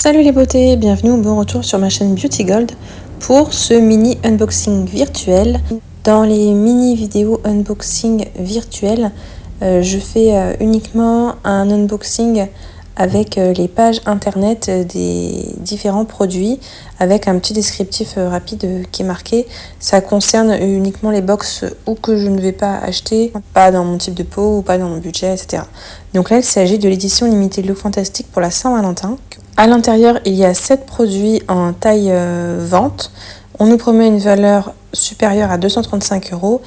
Salut les beautés, bienvenue ou bon retour sur ma chaîne Beauty Gold pour ce mini unboxing virtuel. Dans les mini vidéos unboxing virtuels, je fais uniquement un unboxing avec les pages internet des différents produits avec un petit descriptif rapide qui est marqué. Ça concerne uniquement les box ou que je ne vais pas acheter, pas dans mon type de peau ou pas dans mon budget, etc. Donc là, il s'agit de l'édition limitée Look Fantastic pour la Saint-Valentin. À l'intérieur, il y a 7 produits en taille vente. On nous promet une valeur supérieure à 235 €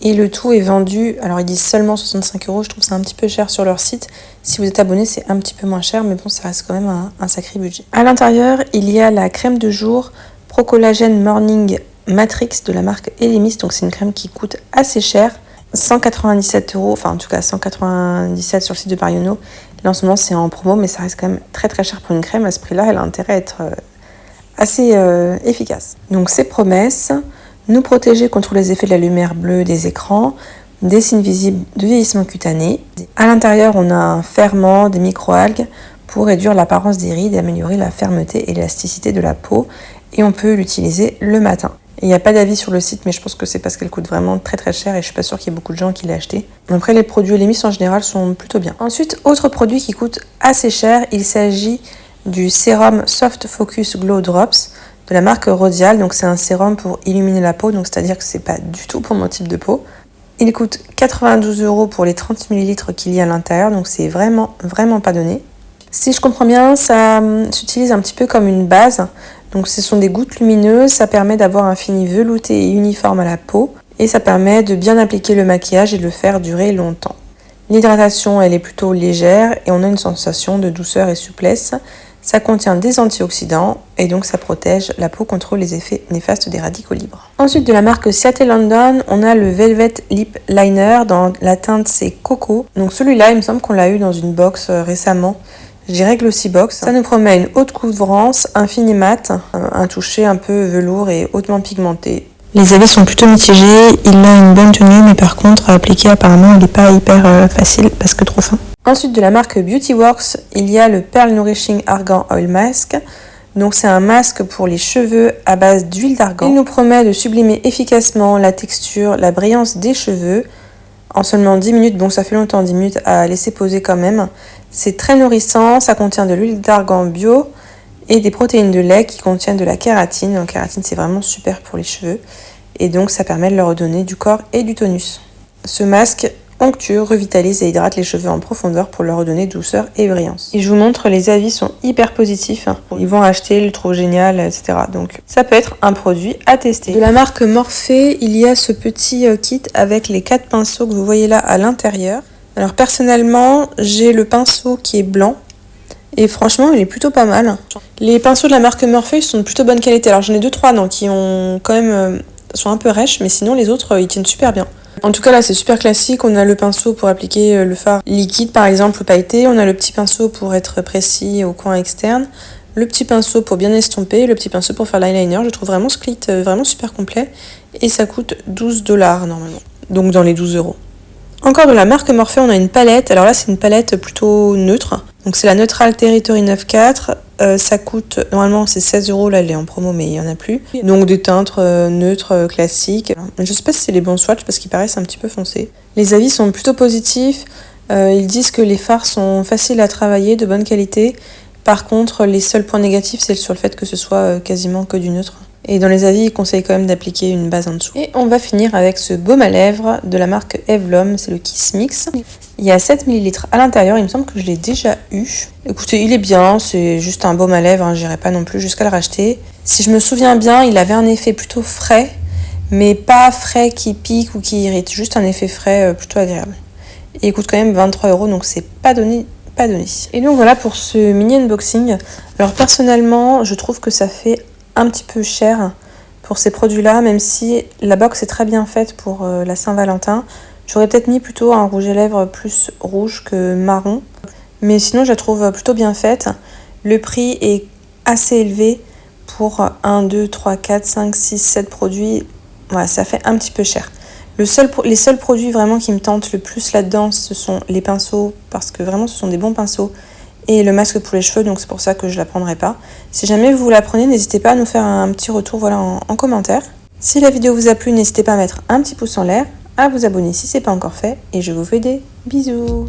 et le tout est vendu, alors ils disent seulement 65 €, je trouve ça un petit peu cher sur leur site. Si vous êtes abonné, c'est un petit peu moins cher, mais bon, ça reste quand même un sacré budget. À l'intérieur, il y a la crème de jour Pro Collagen Morning Matrix de la marque Elemis, donc c'est une crème qui coûte assez cher. 197 €, enfin en tout cas 197 sur le site de Pariono. Là en ce moment c'est en promo, mais ça reste quand même très très cher pour une crème. À ce prix là, elle a intérêt à être assez efficace. Donc ces promesses: nous protéger contre les effets de la lumière bleue des écrans, des signes visibles de vieillissement cutané. À l'intérieur, on a un ferment, des microalgues pour réduire l'apparence des rides et améliorer la fermeté et l'élasticité de la peau, et on peut l'utiliser le matin. Il n'y a pas d'avis sur le site, mais je pense que c'est parce qu'elle coûte vraiment très très cher et je suis pas sûre qu'il y ait beaucoup de gens qui l'aient acheté. Après, les produits Elemis en général sont plutôt bien. Ensuite, autre produit qui coûte assez cher, il s'agit du sérum Soft Focus Glow Drops de la marque Rodial. Donc c'est un sérum pour illuminer la peau, donc c'est-à-dire que c'est pas du tout pour mon type de peau. Il coûte 92 € pour les 30 ml qu'il y a à l'intérieur, donc c'est vraiment pas donné. Si je comprends bien, ça s'utilise un petit peu comme une base. Donc ce sont des gouttes lumineuses, ça permet d'avoir un fini velouté et uniforme à la peau. Et ça permet de bien appliquer le maquillage et de le faire durer longtemps. L'hydratation, elle est plutôt légère et on a une sensation de douceur et souplesse. Ça contient des antioxydants et donc ça protège la peau contre les effets néfastes des radicaux libres. Ensuite, de la marque Ciaté London, on a le Velvet Lip Liner dans la teinte c'est Coco. Donc celui-là, il me semble qu'on l'a eu dans une box récemment. Je dirais Glossy Box. Ça nous promet une haute couvrance, un fini mat, un toucher un peu velours et hautement pigmenté. Les avis sont plutôt mitigés. Il a une bonne tenue, mais par contre, à appliquer apparemment, il n'est pas hyper facile parce que trop fin. Ensuite, de la marque Beauty Works, il y a le Pearl Nourishing Argan Oil Mask. Donc c'est un masque pour les cheveux à base d'huile d'argan. Il nous promet de sublimer efficacement la texture, la brillance des cheveux en seulement 10 minutes. Bon, ça fait longtemps, 10 minutes à laisser poser quand même. C'est très nourrissant, ça contient de l'huile d'argan bio et des protéines de lait qui contiennent de la kératine. La kératine, c'est vraiment super pour les cheveux et donc ça permet de leur redonner du corps et du tonus. Ce masque onctue, revitalise et hydrate les cheveux en profondeur pour leur redonner douceur et brillance. Et je vous montre, les avis sont hyper positifs. Ils vont acheter, ils le trouvent génial, etc. Donc ça peut être un produit à tester. De la marque Morphe, il y a ce petit kit avec les 4 pinceaux que vous voyez là à l'intérieur. Alors personnellement, j'ai le pinceau qui est blanc et franchement, il est plutôt pas mal. Les pinceaux de la marque Morphe sont de plutôt bonne qualité. Alors j'en ai 2-3 qui ont quand même sont un peu rêches, mais sinon les autres ils tiennent super bien. En tout cas là c'est super classique, on a le pinceau pour appliquer le fard liquide par exemple pailleté, on a le petit pinceau pour être précis au coin externe, le petit pinceau pour bien estomper, le petit pinceau pour faire l'eyeliner. Je trouve vraiment ce kit vraiment super complet et ça coûte 12 $ normalement, donc dans les 12 €. Encore de la marque Morphe, on a une palette, alors là c'est une palette plutôt neutre, donc c'est la Neutral Territory 9.4, ça coûte, normalement c'est 16 €, là elle est en promo mais il n'y en a plus, donc des teintes neutres classiques. Je sais pas si c'est les bons swatchs parce qu'ils paraissent un petit peu foncés. Les avis sont plutôt positifs, ils disent que les fards sont faciles à travailler, de bonne qualité, par contre les seuls points négatifs c'est sur le fait que ce soit quasiment que du neutre. Et dans les avis, ils conseillent quand même d'appliquer une base en dessous. Et on va finir avec ce baume à lèvres de la marque Eve L'Homme, c'est le Kiss Mix. Il y a 7 ml à l'intérieur, il me semble que je l'ai déjà eu. Écoutez, il est bien, c'est juste un baume à lèvres, j'irai pas non plus jusqu'à le racheter. Si je me souviens bien, il avait un effet plutôt frais, mais pas frais qui pique ou qui irrite, juste un effet frais plutôt agréable. Et il coûte quand même 23 €, donc c'est pas donné. Et donc voilà pour ce mini unboxing. Alors personnellement, je trouve que ça fait un petit peu cher pour ces produits-là, même si la box est très bien faite pour la Saint-Valentin. J'aurais peut-être mis plutôt un rouge à lèvres plus rouge que marron, mais sinon je la trouve plutôt bien faite. Le prix est assez élevé pour 1, 2, 3, 4, 5, 6, 7 produits. Voilà, ça fait un petit peu cher. Les seuls produits vraiment qui me tentent le plus là-dedans, ce sont les pinceaux, parce que vraiment ce sont des bons pinceaux et le masque pour les cheveux, donc c'est pour ça que je la prendrai pas. Si jamais vous la prenez, n'hésitez pas à nous faire un petit retour voilà, en commentaire. Si la vidéo vous a plu, n'hésitez pas à mettre un petit pouce en l'air, à vous abonner si ce n'est pas encore fait, et je vous fais des bisous.